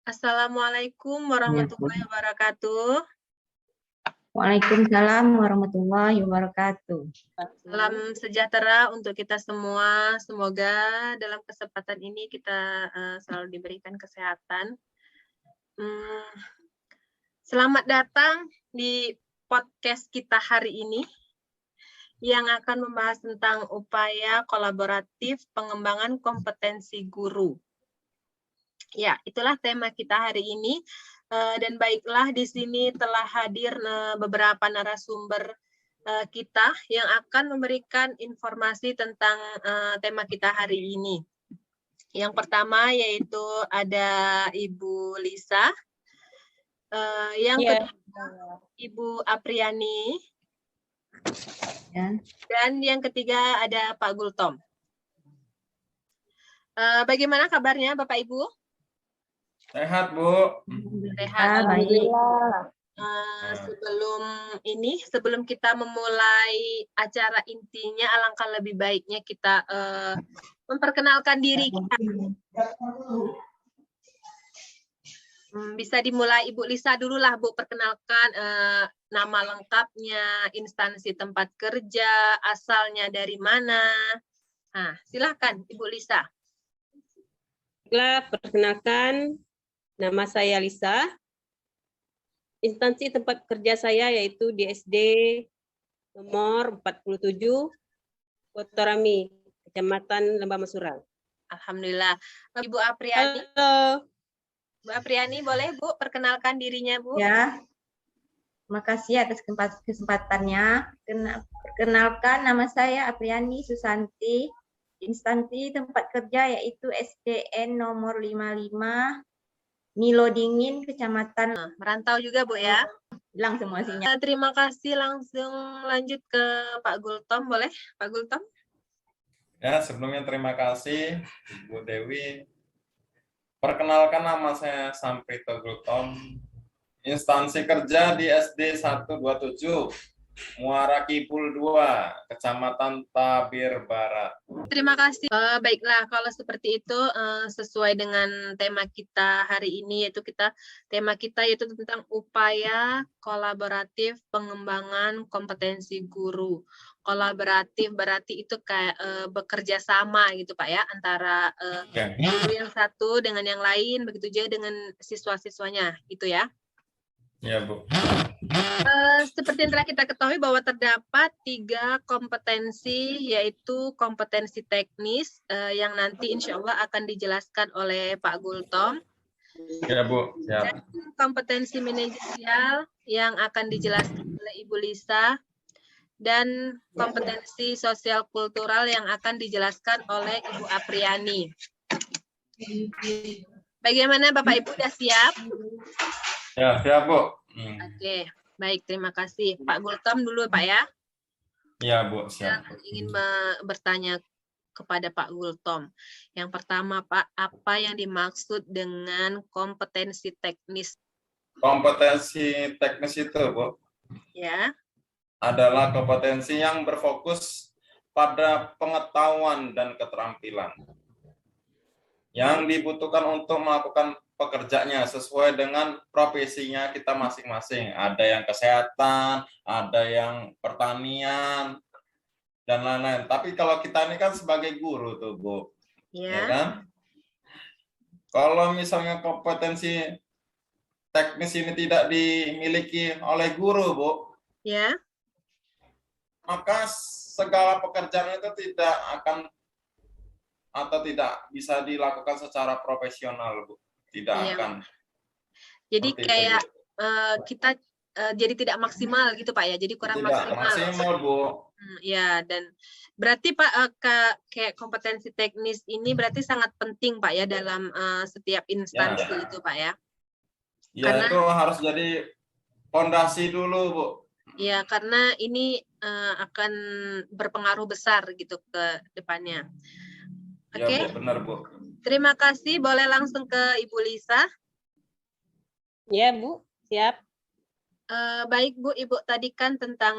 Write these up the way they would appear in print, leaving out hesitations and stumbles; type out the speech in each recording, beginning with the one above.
Assalamualaikum Ya. warahmatullahi wabarakatuh. Waalaikumsalam warahmatullahi wabarakatuh. Salam sejahtera untuk kita semua. Semoga dalam kesempatan ini kita selalu diberikan kesehatan. Selamat datang di podcast kita hari ini yang akan membahas tentang upaya kolaboratif pengembangan kompetensi guru. Ya, itulah tema kita hari ini. Dan baiklah di sini telah hadir beberapa narasumber kita yang akan memberikan informasi tentang tema kita hari ini. Yang pertama yaitu ada Ibu Lisa, yang kedua Ibu Apriani, dan yang ketiga ada Pak Gultom. Bagaimana kabarnya Bapak Ibu? Sehat, Bu. Sehat. Alhamdulillah. Sebelum kita memulai acara intinya, alangkah lebih baiknya kita memperkenalkan diri kita. Bisa dimulai Ibu Lisa dulu lah, Bu, perkenalkan nama lengkapnya, instansi tempat kerja, asalnya dari mana. Nah, silakan Ibu Lisa. Perkenalkan, nama saya Lisa. Instansi tempat kerja saya yaitu di SD nomor 47, Kotorami, Kecamatan Lembah Mesura. Alhamdulillah. Ibu Apriani. Halo. Bu Apriani, boleh Bu perkenalkan dirinya, Bu? Ya. Terima kasih atas kesempatannya. Perkenalkan, nama saya Apriani Susanti. Instansi tempat kerja yaitu SDN nomor 55, Milo Dingin, Kecamatan. Merantau juga, Bu, ya? Hilang semua sinyal. Terima kasih. Langsung lanjut ke Pak Gultom, boleh? Pak Gultom? Ya, sebelumnya terima kasih Bu Dewi. Perkenalkan, nama saya Samprito Gultom. Instansi kerja di SD 127, Muara Kipul 2, Kecamatan Tabir Barat. Terima kasih. Baiklah, kalau seperti itu sesuai dengan tema kita hari ini, tema kita yaitu tentang upaya kolaboratif pengembangan kompetensi guru. Kolaboratif berarti itu kayak bekerja sama gitu Pak ya, antara guru yang satu dengan yang lain, begitu juga dengan siswa-siswanya gitu ya. Ya, Bu. Seperti yang telah kita ketahui bahwa terdapat 3 kompetensi, yaitu kompetensi teknis yang nanti insya Allah akan dijelaskan oleh Pak Gultom. Ya, Bu. Ya. Dan kompetensi manajerial yang akan dijelaskan oleh Ibu Lisa. Dan kompetensi sosial kultural yang akan dijelaskan oleh Ibu Apriani. Bagaimana Bapak Ibu, sudah siap? Ya, siap, Bu. Oke, baik, terima kasih. Pak Gultom dulu, Pak ya. Ya, Bu, siap. Saya ingin bertanya kepada Pak Gultom. Yang pertama, Pak, apa yang dimaksud dengan kompetensi teknis? Kompetensi teknis itu, Bu, Ya. adalah kompetensi yang berfokus pada pengetahuan dan keterampilan yang dibutuhkan untuk melakukan pekerjaannya sesuai dengan profesinya kita masing-masing. Ada yang kesehatan, ada yang pertanian, dan lain-lain. Tapi kalau kita ini kan sebagai guru tuh, Bu. Ya kan? Kalau misalnya kompetensi teknis ini tidak dimiliki oleh guru, Bu. Ya. Maka segala pekerjaan itu tidak akan atau tidak bisa dilakukan secara profesional, Bu. Tidak akan. Jadi kayak kita jadi tidak maksimal gitu Pak ya, jadi kurang tidak maksimal, Bu. Ya, dan berarti Pak kayak kompetensi teknis ini berarti sangat penting Pak ya dalam setiap instansi ya. Itu Pak ya. Ya, karena itu harus jadi fondasi dulu, Bu. Ya, karena ini akan berpengaruh besar gitu ke depannya. Oke. Ya, benar, Bu. Terima kasih. Boleh langsung ke Ibu Lisa. Ya, Bu. Siap. Baik, Bu. Ibu tadi kan tentang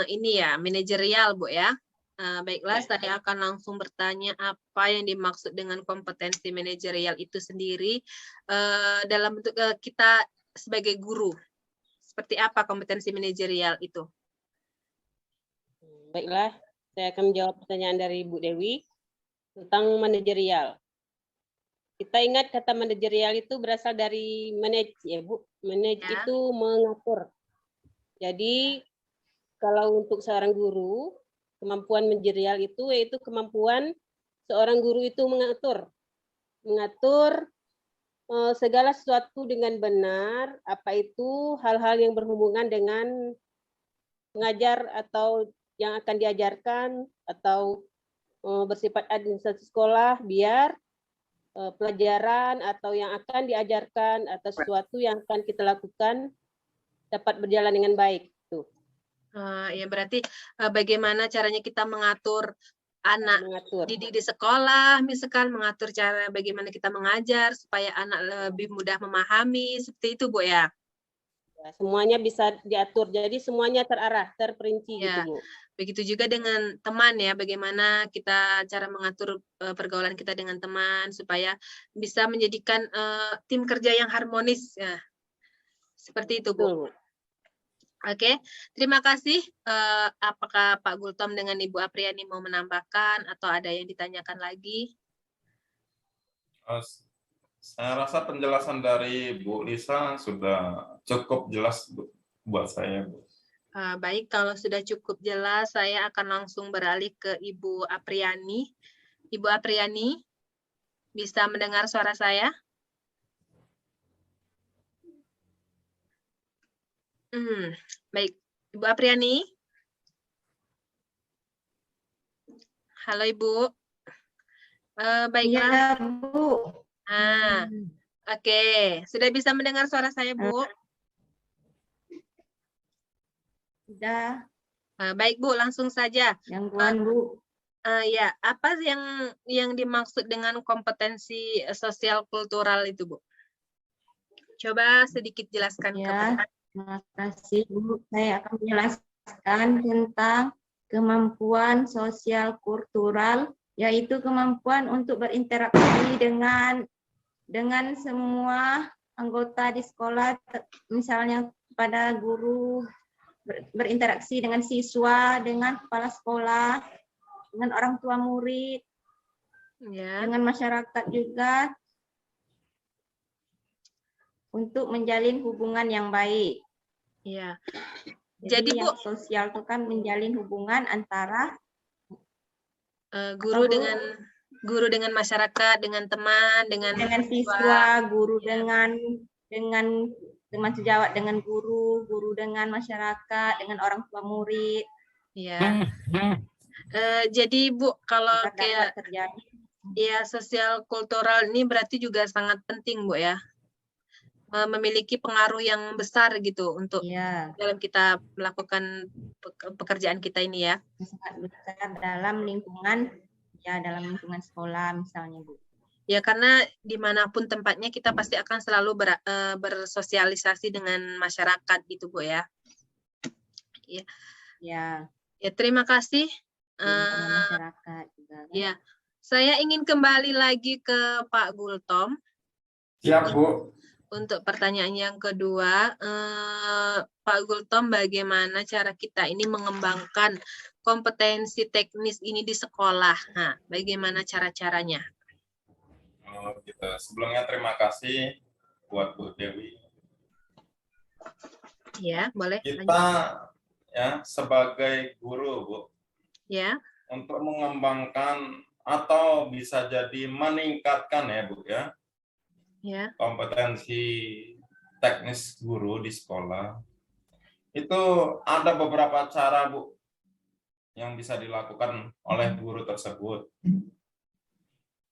ini ya, manajerial, Bu ya. Baiklah, saya akan langsung bertanya apa yang dimaksud dengan kompetensi manajerial itu sendiri dalam bentuk kita sebagai guru. Seperti apa kompetensi manajerial itu? Baiklah, saya akan menjawab pertanyaan dari Bu Dewi tentang manajerial. Kita ingat kata manajerial itu berasal dari manage ya Bu. Manage Ya. itu mengatur. Jadi kalau untuk seorang guru, kemampuan manajerial itu yaitu kemampuan seorang guru itu mengatur segala sesuatu dengan benar, apa itu hal-hal yang berhubungan dengan mengajar atau yang akan diajarkan atau bersifat administrasi sekolah, biar pelajaran atau yang akan diajarkan atau sesuatu yang akan kita lakukan dapat berjalan dengan baik. Tuh. Ya berarti bagaimana caranya kita mengatur anak Mengatur. didik di sekolah, misalkan mengatur cara bagaimana kita mengajar supaya anak lebih mudah memahami, seperti itu Bu ya? Ya, semuanya bisa diatur, jadi semuanya terarah, terperinci Ya. gitu Bu. Begitu juga dengan teman ya, bagaimana kita cara mengatur pergaulan kita dengan teman supaya bisa menjadikan tim kerja yang harmonis. Ya. Seperti itu Bu. Betul, Bu. Oke, terima kasih. Apakah Pak Gultom dengan Ibu Apriani mau menambahkan atau ada yang ditanyakan lagi? Saya rasa penjelasan dari Bu Lisa sudah cukup jelas buat saya, Bu. Baik, kalau sudah cukup jelas, saya akan langsung beralih ke Ibu Apriani. Ibu Apriani, bisa mendengar suara saya? Baik, Ibu Apriani. Halo Ibu. Baiklah. Iya, Bu. Oke. Sudah bisa mendengar suara saya, Bu? Sudah. Baik Bu, langsung saja. Gangguan, Bu. Ya, apa yang dimaksud dengan kompetensi sosial kultural itu, Bu? Coba sedikit jelaskan Ya, kepada. terima kasih, Bu. Saya akan menjelaskan tentang kemampuan sosial kultural, yaitu kemampuan untuk berinteraksi dengan semua anggota di sekolah, misalnya pada guru, berinteraksi dengan siswa, dengan kepala sekolah, dengan orang tua murid, Ya. dengan masyarakat juga, untuk menjalin hubungan yang baik. Ya. Jadi Bu, yang sosial itu kan menjalin hubungan antara guru dengan masyarakat, dengan teman, dengan siswa, guru dengan teman sejawat dengan guru dengan masyarakat, dengan orang tua murid. Ya. Jadi Bu, kalau kayak terjadi. Ya, sosial kultural ini berarti juga sangat penting, Bu ya. Memiliki pengaruh yang besar gitu untuk dalam kita melakukan pekerjaan kita ini ya. Sangat besar dalam lingkungan sekolah misalnya, Bu. Ya, karena dimanapun tempatnya kita pasti akan selalu bersosialisasi dengan masyarakat gitu, Bu ya. Ya, terima kasih. Masyarakat juga. Kan? Ya, saya ingin kembali lagi ke Pak Gultom. Siap, Bu. Untuk pertanyaan yang kedua, Pak Gultom, bagaimana cara kita ini mengembangkan kompetensi teknis ini di sekolah? Nah, bagaimana cara-caranya? Sebelumnya terima kasih buat Bu Dewi. Ya, boleh. Kita ya sebagai guru, Bu. Ya. Untuk mengembangkan atau bisa jadi meningkatkan ya, Bu ya. Ya. Kompetensi teknis guru di sekolah. Itu ada beberapa cara, Bu, yang bisa dilakukan oleh guru tersebut.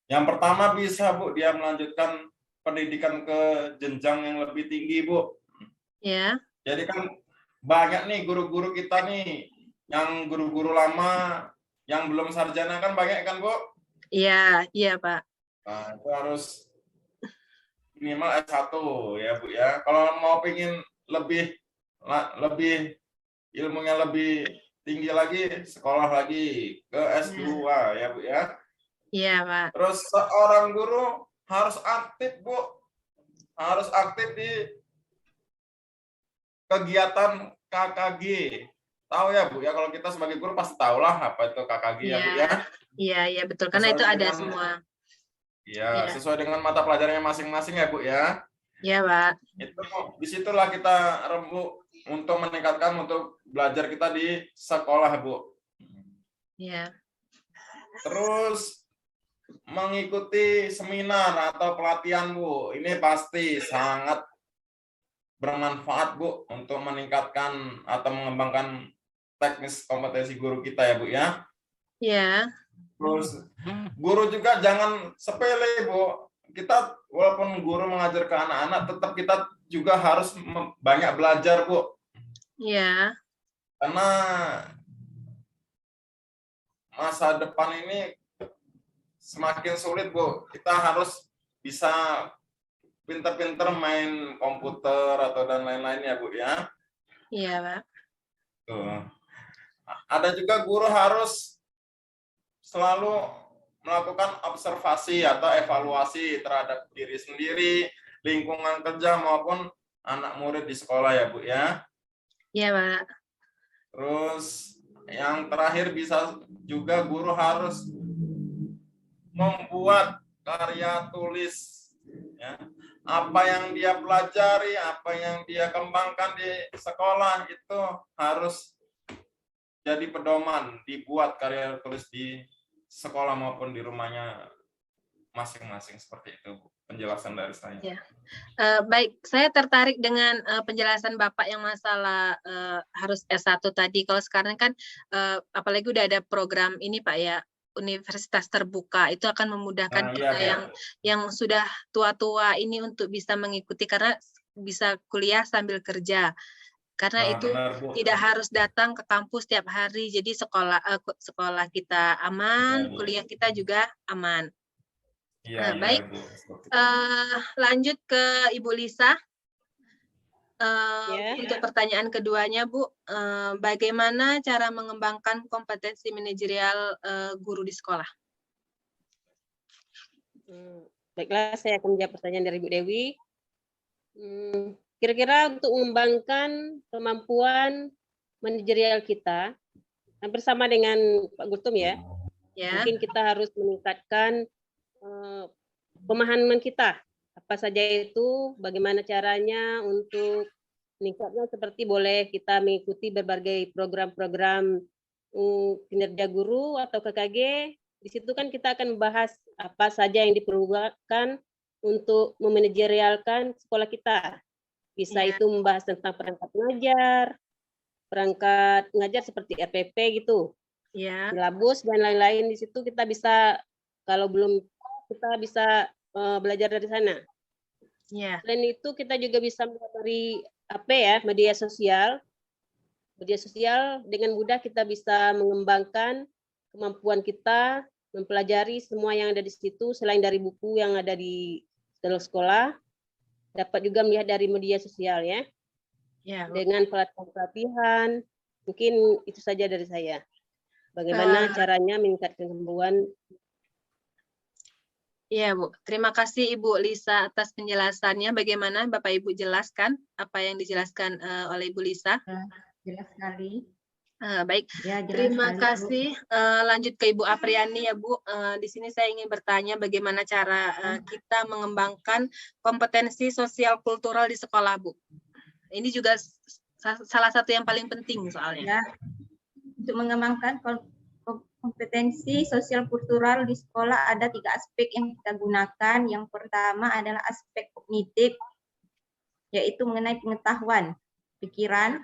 Yang pertama bisa, Bu, dia melanjutkan pendidikan ke jenjang yang lebih tinggi, Bu. Ya. Jadi kan banyak nih guru-guru kita nih, yang guru-guru lama, yang belum sarjana kan banyak kan, Bu? Iya, iya, Pak. Nah, itu harus minimal S1 ya, Bu ya. Kalau mau pengen lebih ilmunya lebih tinggi lagi, sekolah lagi ke S2 ya Bu ya. Iya, Pak. Terus seorang guru harus aktif Bu, harus aktif di kegiatan KKG. Tahu ya Bu ya, kalau kita sebagai guru pasti tahu lah apa itu KKG ya Bu ya. Iya, betul. Karena Sesuai itu ada dengan- semua. Iya, Iya. sesuai dengan mata pelajarannya masing-masing ya Bu ya. Iya, Pak. Itu disitulah kita rembuk untuk meningkatkan untuk belajar kita di sekolah Bu. Iya. Terus mengikuti seminar atau pelatihan Bu, ini pasti sangat bermanfaat Bu untuk meningkatkan atau mengembangkan teknis kompetensi guru kita ya Bu ya. Iya. Terus guru juga jangan sepele Bu. Kita walaupun guru mengajar ke anak-anak, tetap kita juga harus banyak belajar Bu. Iya. Karena masa depan ini semakin sulit Bu. Kita harus bisa pinter-pinter main komputer atau dan lain-lain ya Bu ya. Iya, Pak. Tuh. Ada juga guru harus selalu melakukan observasi atau evaluasi terhadap diri sendiri, lingkungan kerja maupun anak murid di sekolah ya Bu ya. Iya, Pak. Terus yang terakhir bisa juga guru harus membuat karya tulis ya. Apa yang dia pelajari, apa yang dia kembangkan di sekolah itu harus jadi pedoman, dibuat karya tulis di sekolah maupun di rumahnya masing-masing, seperti itu Bu, penjelasan dari saya. Ya. Baik, saya tertarik dengan penjelasan Bapak yang masalah harus S1 tadi. Kalau sekarang kan apalagi udah ada program ini Pak ya, universitas terbuka, itu akan memudahkan kita yang sudah tua-tua ini untuk bisa mengikuti, karena bisa kuliah sambil kerja. Karena itu Benar, Bu. tidak harus datang ke kampus tiap hari, jadi sekolah kita aman, kuliah kita juga aman. Iya, Baik, Bu. lanjut ke Ibu Lisa. Ya. Untuk pertanyaan keduanya, Bu, bagaimana cara mengembangkan kompetensi manajerial guru di sekolah? Baiklah, saya akan menjawab pertanyaan dari Bu Dewi. Kira-kira untuk mengembangkan kemampuan manajerial kita, hampir sama dengan Pak Gultom ya. Mungkin kita harus meningkatkan pemahaman kita. Apa saja itu, bagaimana caranya untuk meningkatnya, seperti boleh kita mengikuti berbagai program-program kinerja guru atau KKG. Di situ kan kita akan membahas apa saja yang diperlukan untuk memanajerialkan sekolah kita. Bisa itu membahas tentang perangkat ngajar seperti RPP gitu, silabus dan lain-lain. Di situ kita bisa, kalau belum kita bisa belajar dari sana. Selain itu kita juga bisa dari media sosial. Media sosial dengan mudah kita bisa mengembangkan kemampuan kita, mempelajari semua yang ada di situ selain dari buku yang ada di dalam sekolah. Dapat juga melihat dari media sosial ya. Dengan pelatihan. Mungkin itu saja dari saya. Bagaimana caranya meningkatkan kemampuan. Iya, Bu. Terima kasih Ibu Lisa atas penjelasannya. Bagaimana Bapak Ibu jelaskan apa yang dijelaskan oleh Ibu Lisa? Jelas sekali. Baik, ya, terima kasih. Lanjut ke Ibu Apriani ya Bu. Di sini saya ingin bertanya bagaimana cara kita mengembangkan kompetensi sosial kultural di sekolah Bu. Ini juga salah satu yang paling penting soalnya. Ya, untuk mengembangkan kompetensi sosial kultural di sekolah ada 3 aspek yang kita gunakan. Yang pertama adalah aspek kognitif, yaitu mengenai pengetahuan, pikiran.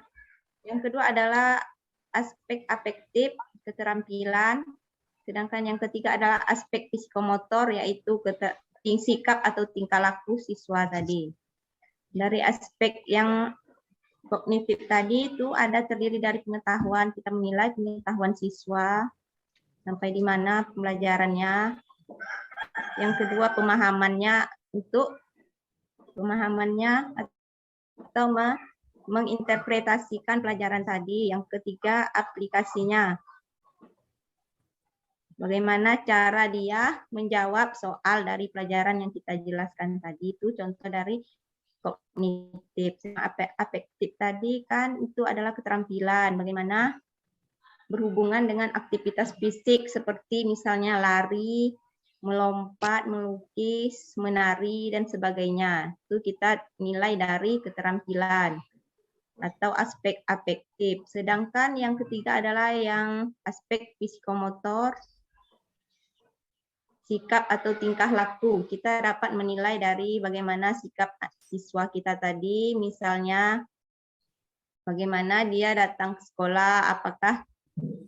Yang kedua adalah aspek afektif, keterampilan. Sedangkan yang ketiga adalah aspek psikomotor, yaitu sikap atau tingkah laku siswa tadi. Dari aspek yang kognitif tadi itu ada terdiri dari pengetahuan, kita menilai pengetahuan siswa, sampai di mana pembelajarannya. Yang kedua pemahamannya, untuk pemahamannya atau menginterpretasikan pelajaran tadi. Yang ketiga, aplikasinya. Bagaimana cara dia menjawab soal dari pelajaran yang kita jelaskan tadi. Itu contoh dari kognitif. Afektif tadi kan itu adalah keterampilan. Bagaimana berhubungan dengan aktivitas fisik seperti misalnya lari, melompat, melukis, menari, dan sebagainya. Itu kita nilai dari keterampilan atau aspek afektif. Sedangkan yang ketiga adalah yang aspek psikomotor, sikap atau tingkah laku. Kita dapat menilai dari bagaimana sikap siswa kita tadi, misalnya bagaimana dia datang ke sekolah, apakah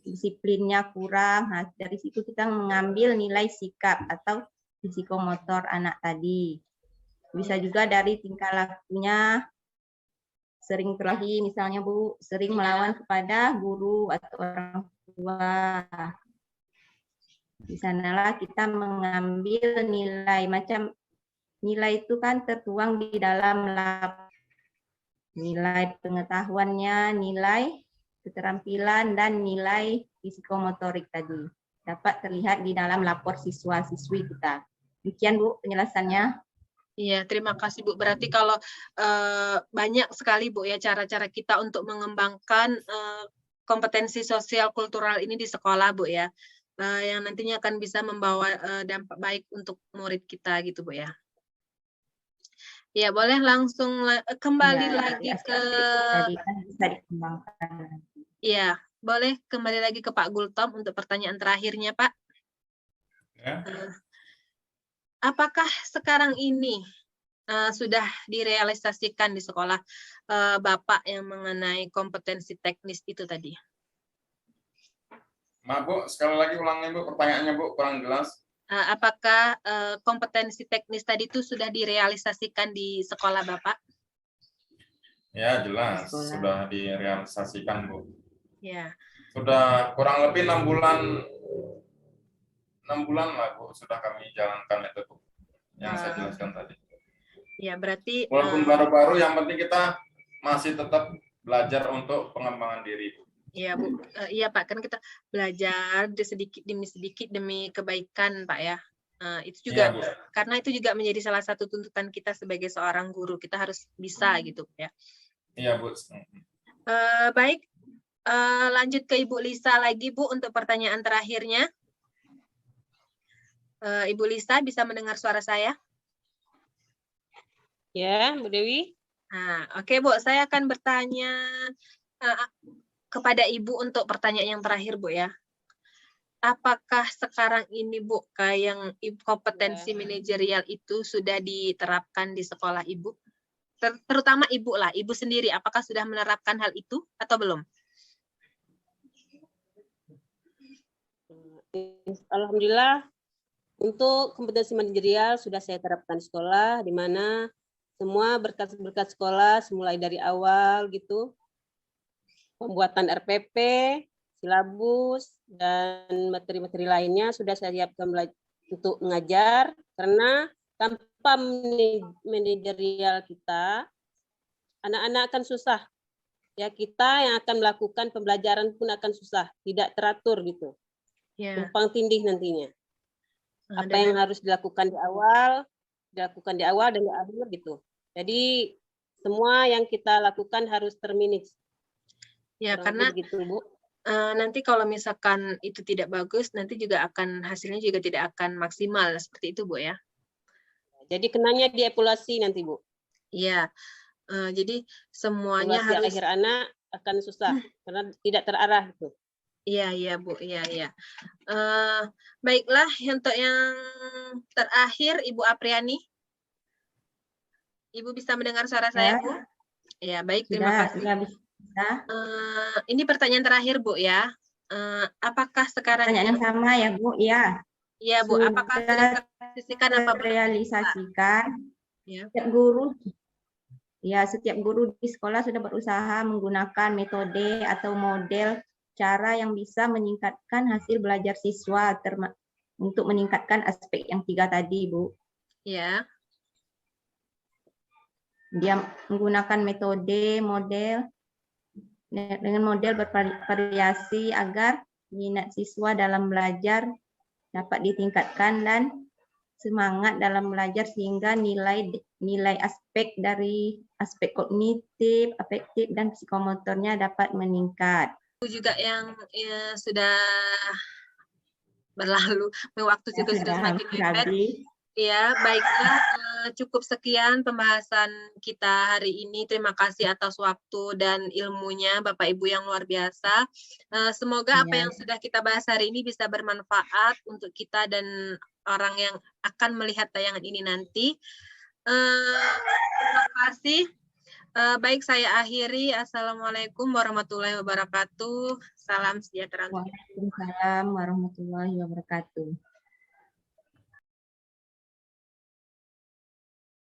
disiplinnya kurang. Nah, dari situ kita mengambil nilai sikap atau psikomotor anak tadi. Bisa juga dari tingkah lakunya, sering kelahi misalnya Bu, sering melawan kepada guru atau orang tua. Di sanalah kita mengambil nilai, macam nilai itu kan tertuang di dalam nilai pengetahuannya, nilai keterampilan, dan nilai psikomotorik tadi. Dapat terlihat di dalam lapor siswa-siswi kita. Demikian Bu penjelasannya. Iya, terima kasih Bu. Berarti kalau banyak sekali Bu ya cara-cara kita untuk mengembangkan kompetensi sosial kultural ini di sekolah Bu ya. Yang nantinya akan bisa membawa dampak baik untuk murid kita gitu Bu ya. Ya, boleh langsung kembali lagi ke tadi kan bisa dikembangkan. Iya, boleh kembali lagi ke Pak Gultom untuk pertanyaan terakhirnya Pak. Ya. Apakah sekarang ini sudah direalisasikan di sekolah Bapak yang mengenai kompetensi teknis itu tadi? Maaf Bu, sekali lagi ulangi Bu pertanyaannya Bu, kurang jelas. Apakah kompetensi teknis tadi itu sudah direalisasikan di sekolah Bapak? Ya jelas, sudah direalisasikan Bu. Ya. Sudah kurang lebih 6 bulan lah Bu, sudah kami jalankan itu Bu, yang saya jelaskan tadi. Ya berarti. Walaupun baru-baru, yang penting kita masih tetap belajar untuk pengembangan diri Bu. Iya Bu, iya Pak, kan kita belajar sedikit demi sedikit demi kebaikan Pak ya. Itu juga Iya, karena itu juga menjadi salah satu tuntutan kita sebagai seorang guru, kita harus bisa gitu ya. Iya Bu. Baik, lanjut ke Ibu Lisa lagi Bu untuk pertanyaan terakhirnya. Ibu Lisa bisa mendengar suara saya? Ya, Bu Dewi. Oke Bu, saya akan bertanya kepada Ibu untuk pertanyaan yang terakhir Bu ya. Apakah sekarang ini Bu, yang kompetensi manajerial itu sudah diterapkan di sekolah Ibu? Terutama Ibu lah, Ibu sendiri, apakah sudah menerapkan hal itu atau belum? Alhamdulillah, untuk kompetensi manajerial sudah saya terapkan di sekolah, di mana semua berkat-berkat sekolah, mulai dari awal gitu, pembuatan RPP, silabus, dan materi-materi lainnya sudah saya siapkan untuk mengajar, karena tanpa manajerial kita, anak-anak akan susah. Ya, kita yang akan melakukan pembelajaran pun akan susah, tidak teratur gitu. Tumpang tindih nantinya. Apa yang harus dilakukan di awal dan di akhir gitu. Jadi semua yang kita lakukan harus termanage. Ya, karena begitu, Bu. Nanti kalau misalkan itu tidak bagus, nanti juga hasilnya juga tidak akan maksimal seperti itu, Bu ya. Jadi kenanya dievaluasi nanti, Bu. Iya. Jadi semuanya evaluasi harus akhir anak akan susah karena tidak terarah gitu. Iya Bu, iya. Baiklah, untuk yang terakhir Ibu Apriani. Ibu bisa mendengar suara saya, Bu? Ya, baik, terima kasih. Ini pertanyaan terakhir, Bu ya. Apakah sekarang pertanyaan yang sama ya, Bu? Iya. Iya, Bu. Apakah sudah terrealisasikan? Ya. Setiap guru di sekolah sudah berusaha menggunakan metode atau model cara yang bisa meningkatkan hasil belajar siswa untuk meningkatkan aspek yang 3 tadi, Bu. Ya. Dia menggunakan model dengan model bervariasi agar minat siswa dalam belajar dapat ditingkatkan dan semangat dalam belajar sehingga nilai aspek dari aspek kognitif, afektif, dan psikomotornya dapat meningkat. Juga yang sudah berlalu, waktu juga sudah semakin mepet. Ya, baiklah, cukup sekian pembahasan kita hari ini. Terima kasih atas waktu dan ilmunya Bapak Ibu yang luar biasa. Semoga apa yang sudah kita bahas hari ini bisa bermanfaat untuk kita dan orang yang akan melihat tayangan ini nanti. Terima kasih. Baik, saya akhiri. Assalamualaikum warahmatullahi wabarakatuh. Salam sejahtera. Waalaikumsalam warahmatullahi wabarakatuh.